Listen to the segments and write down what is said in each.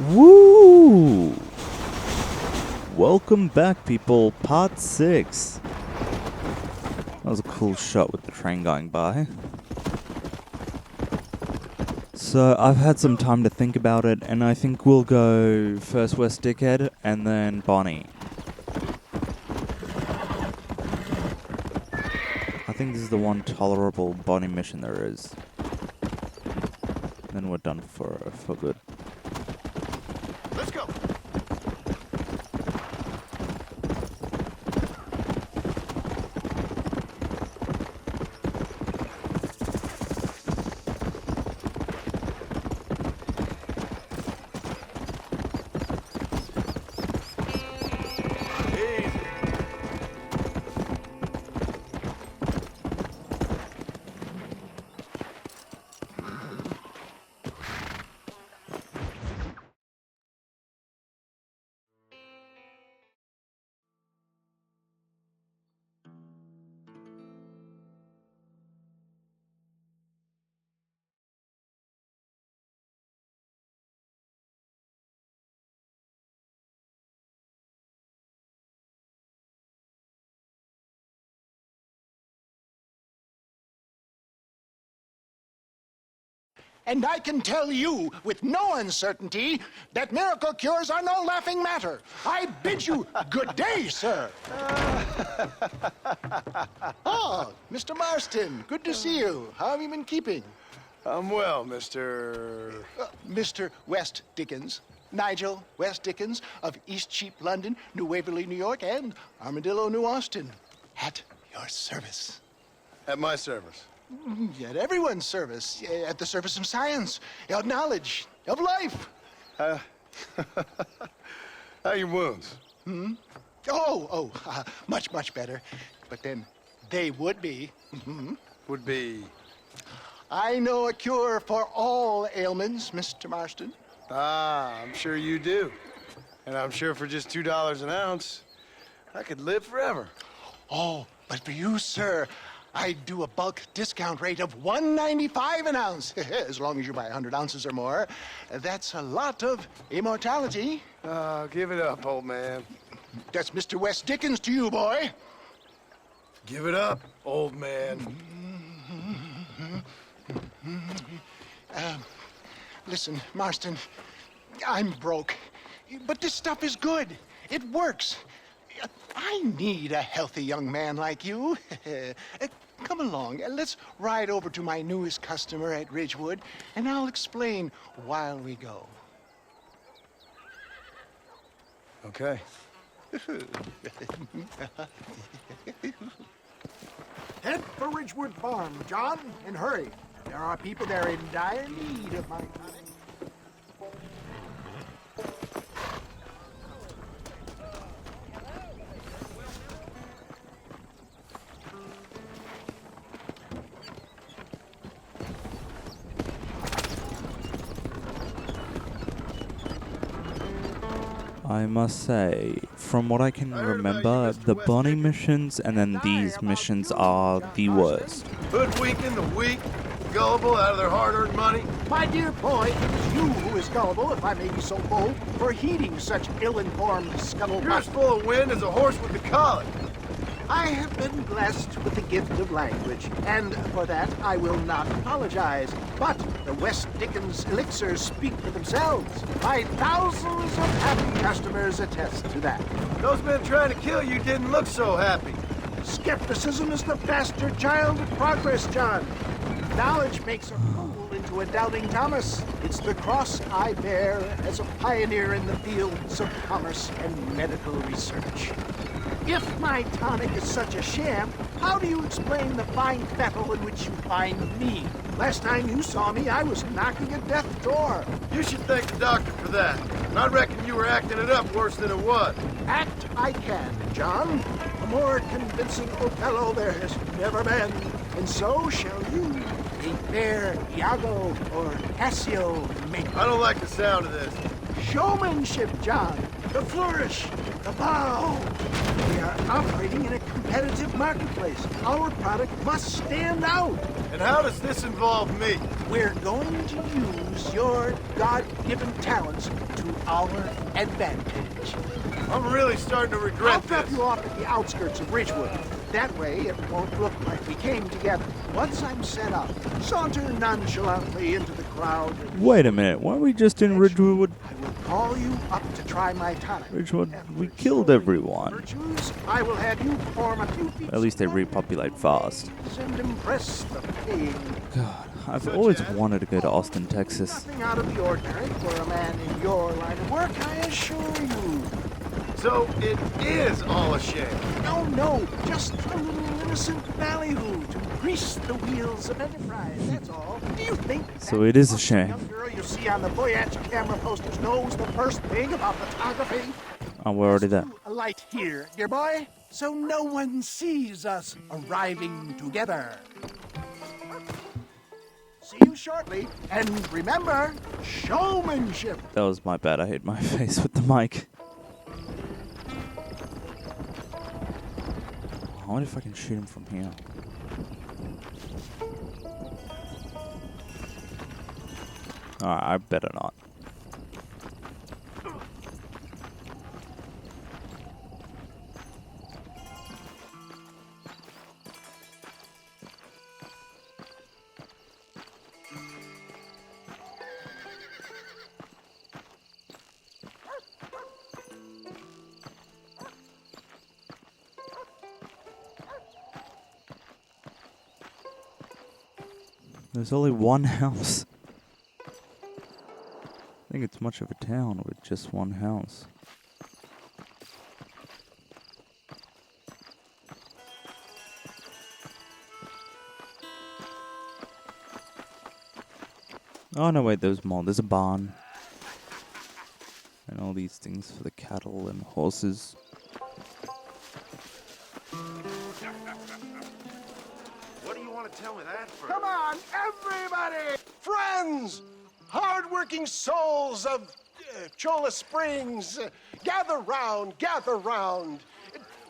Woo! Welcome back, people. Part 6. That was a cool shot with the train going by. So, I've had some time to think about it, and I think we'll go first West Dickhead, and then Bonnie. I think this is the one tolerable Bonnie mission there is. Then we're done for good. Let's go. And I can tell you with no uncertainty that miracle cures are no laughing matter. I bid you good day, sir. Oh, Mr. Marston, good to see you. How have you been keeping? I'm well, Mr. Mr. West Dickens. Nigel West Dickens of Eastcheap, London, New Waverly, New York, and Armadillo, New Austin. At your service. At my service. At everyone's service. At the service of science, of knowledge, of life. How are your wounds? Much, much better. But then they would be. Would be... I know a cure for all ailments, Mr. Marston. Ah, I'm sure you do. And I'm sure for just $2 an ounce, I could live forever. Oh, but for you, sir, I do a bulk discount rate of $1.95 an ounce, as long as you buy 100 ounces or more. That's a lot of immortality. Give it up, old man. That's Mr. West Dickens to you, boy. Give it up, old man. Listen, Marston, I'm broke, but this stuff is good. It works. I need a healthy young man like you. Come along, let's ride over to my newest customer at Ridgewood, and I'll explain while we go. Okay. Head for Ridgewood Farm, John, and hurry. There are people there in dire need of my tonic. I must say, from what I can remember, the Bonnie missions and then these missions are the worst. Hoodwinking the weak, gullible out of their hard-earned money. My dear boy, it is you who is gullible, if I may be so bold, for heeding such ill-informed You're scuttlebutt. as full of wind as a horse with the colic. I have been blessed with the gift of language, and for that I will not apologize. But the West Dickens elixirs speak for themselves. My thousands of happy customers attest to that. Those men trying to kill you didn't look so happy. Skepticism is the bastard child of progress, John. Knowledge makes a fool into a doubting Thomas. It's the cross I bear as a pioneer in the fields of commerce and medical research. If my tonic is such a sham, how do you explain the fine fettle in which you find me? Last time you saw me, I was knocking at death's door. You should thank the doctor for that. And I reckon you were acting it up worse than it was. Act I can, John. A more convincing Othello there has never been. And so shall you, a fair Iago or Cassio make. I don't like the sound of this. Showmanship, John. The flourish, the bow. We are operating in a competitive marketplace. Our product must stand out. And how does this involve me? We're going to use your God-given talents to our advantage. I'm really starting to I'll regret drop this. you off at the outskirts of Ridgewood. That way, it won't look like we came together. Once I'm set up, saunter nonchalantly into the crowd. Wait a minute, weren't we just in Ridgewood? I will call you up to try my tonic. Ridgewood, we After killed showing everyone. virtues, I will have you perform a few feats At least they repopulate fast. and impress the paying. God, I've always wanted to go to Austin, Texas. Nothing out of the ordinary for a man in your line of work, I assure you. So it is all a shame. No, just a little innocent ballyhoo to grease the wheels of enterprise, that's all. Do you think So that it is a awesome shame. young girl you see on the Voyage camera posters knows the first thing about photography? Oh, we're already there. A light here, dear boy, so no one sees us arriving together. See you shortly, and remember, showmanship. That was my bad, I hit my face with the mic. I wonder if I can shoot him from here. Alright, I better not. There's only one house. I think it's much of a town with just one house. Oh no, wait, there's more. There's a barn. And all these things for the cattle and horses. What do you want to tell me that for? Come on, everybody! Friends! Hard-working souls of Cholla Springs, gather round, gather round.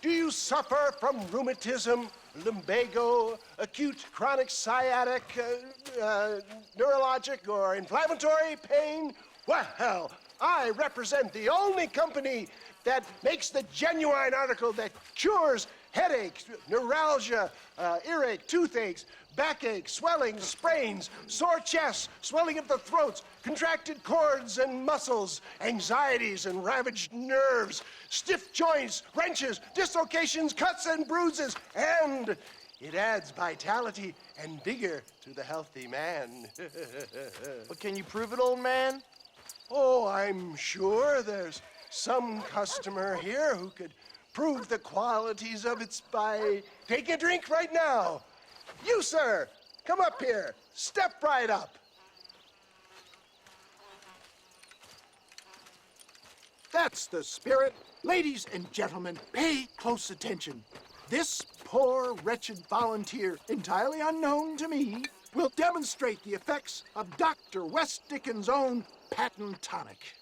Do you suffer from rheumatism, lumbago, acute chronic sciatic, neurologic, or inflammatory pain? Well, I represent the only company that makes the genuine article that cures headaches, neuralgia, earache, toothaches, backache, swelling, sprains, sore chests, swelling of the throats, contracted cords and muscles, anxieties and ravaged nerves, stiff joints, wrenches, dislocations, cuts and bruises, and it adds vitality and vigor to the healthy man. But can you prove it, old man? Oh, I'm sure there's some customer here who could prove the qualities of it by taking a drink right now. You, sir, come up here. Step right up. That's the spirit. Ladies and gentlemen, pay close attention. This poor, wretched volunteer, entirely unknown to me, will demonstrate the effects of Dr. West Dickens' own patent tonic.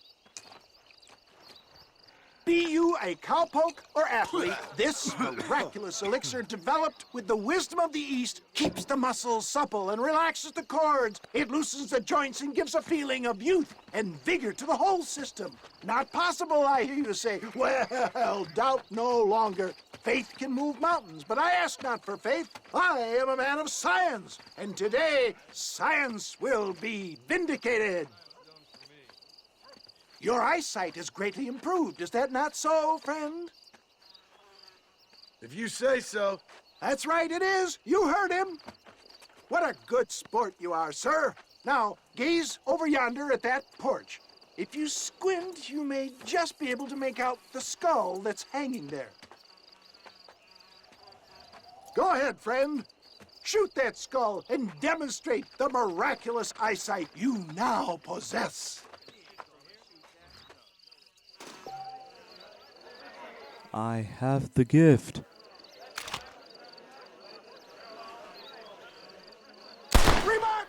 Be you a cowpoke or athlete, this miraculous elixir developed with the wisdom of the East keeps the muscles supple and relaxes the cords. It loosens the joints and gives a feeling of youth and vigor to the whole system. Not possible, I hear you say. Well, doubt no longer. Faith can move mountains, but I ask not for faith. I am a man of science, and today science will be vindicated. Your eyesight has greatly improved. Is that not so, friend? If you say so. That's right, it is. You heard him. What a good sport you are, sir. Now, gaze over yonder at that porch. If you squint, you may just be able to make out the skull that's hanging there. Go ahead, friend. Shoot that skull and demonstrate the miraculous eyesight you now possess. I have the gift.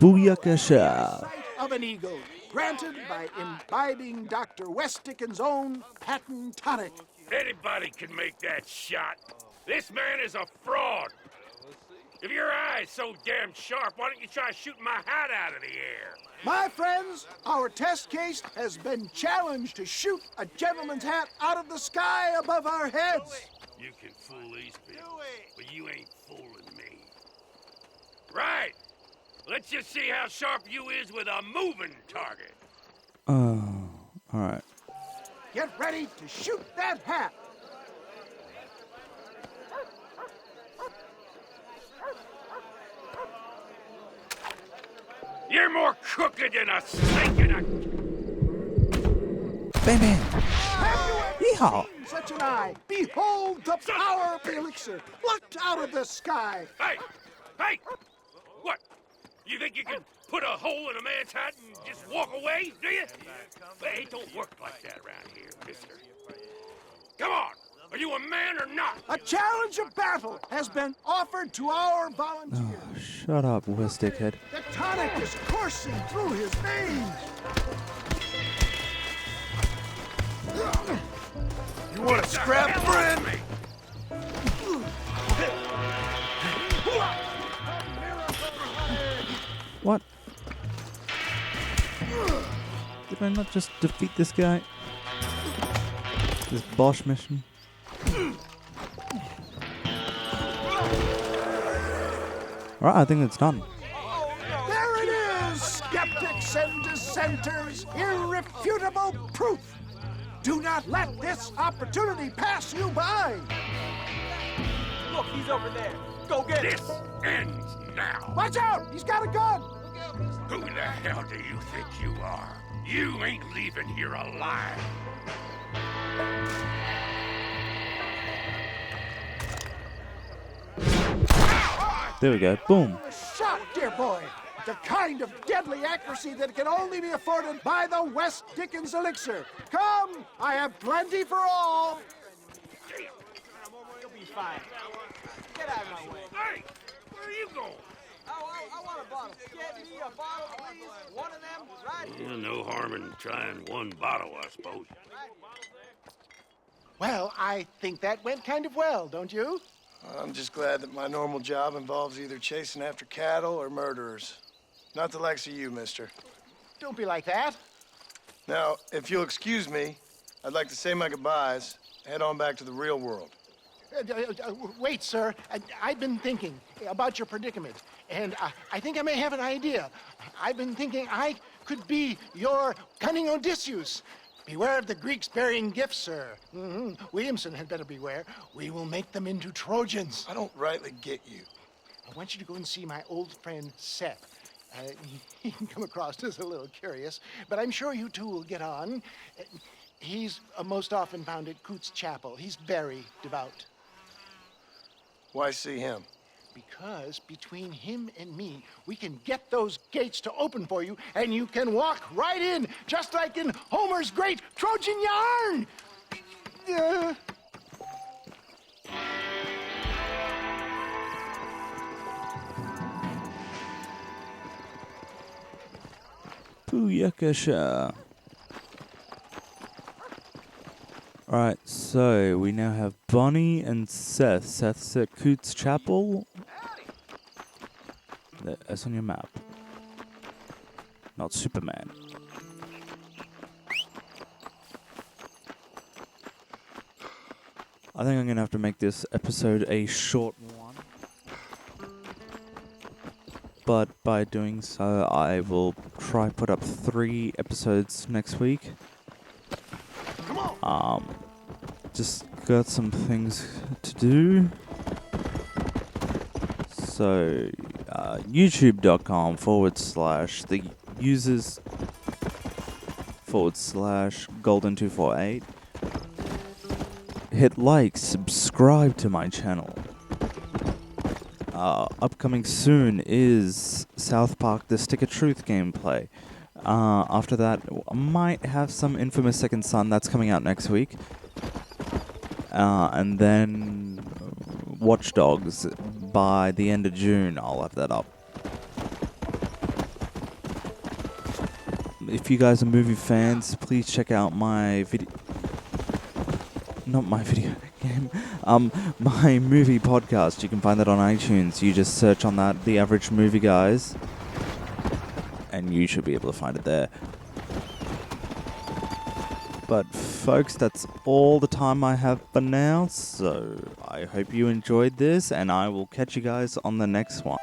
Booyakasha. Sight of an eagle, granted by imbibing Dr. West Dickens' own patent tonic. Anybody can make that shot. This man is a fraud. If your eye's so damn sharp, why don't you try shooting my hat out of the air? My friends, our test case has been challenged to shoot a gentleman's hat out of the sky above our heads. You can fool these people, but you ain't fooling me. Right. Let's just see how sharp you is with a moving target. Oh, alright. Get ready to shoot that hat. You're more crooked than a snake in a... Bam, bam. Have you ever Yeehaw. seen such an eye? Behold the power of the elixir, plucked out of the sky. Hey! Hey! What? You think you can put a hole in a man's hat and just walk away, do you? Well, it don't work like that around here, mister. Come on! Are you a man or not? A challenge of battle has been offered to our volunteer. Oh, shut up, West Dickhead. The tonic is coursing through his veins. You want to scrap, friend? What? Did I not just defeat this guy? This Bosch mission? Alright, I think it's done. There it is, skeptics and dissenters, irrefutable proof. Do not let this opportunity pass you by. Look, he's over there. Go get him. This ends now. Watch out, he's got a gun. Who the hell do you think you are? You ain't leaving here alive. There we go. Boom. A shot, dear boy. The kind of deadly accuracy that can only be afforded by the West Dickens elixir. Come, I have plenty for all. You'll be fine. Get out of my way. Hey, where are you going? I want a bottle. Get me a bottle, please. One of them, right here. Well, no harm in trying one bottle, I suppose. Well, I think that went kind of well, don't you? I'm just glad that my normal job involves either chasing after cattle or murderers. Not the likes of you, mister. Don't be like that. Now, if you'll excuse me, I'd like to say my goodbyes, head on back to the real world. Wait, sir. I've been thinking about your predicament, and I think I may have an idea. I've been thinking I could be your cunning Odysseus. Beware of the Greeks bearing gifts, sir. Williamson had better beware. We will make them into Trojans. I don't rightly get you. I want you to go and see my old friend Seth. He can come across as a little curious, but I'm sure you two will get on. He's most often found at Coots Chapel. He's very devout. Why see him? Because between him and me, we can get those gates to open for you, and you can walk right in, just like in Homer's great Trojan yarn. Booyakasha. Alright, so we now have Bonnie and Seth. Seth's at Coots Chapel. That's on your map. Not Superman. I think I'm gonna have to make this episode a short one. But by doing so, I will try put up 3 episodes next week. Just got some things to do. So, youtube.com/the users /golden248. Hit like, subscribe to my channel. Upcoming soon is South Park The Stick of Truth gameplay. After that, I might have some Infamous Second Son that's coming out next week. And then Watch Dogs by the end of June, I'll have that up. If you guys are movie fans, please check out my video. Not my video. Game, my movie podcast. You can find that on iTunes. You just search on that, The Average Movie Guys, and you should be able to find it there. But folks, that's all the time I have for now, so I hope you enjoyed this, and I will catch you guys on the next one.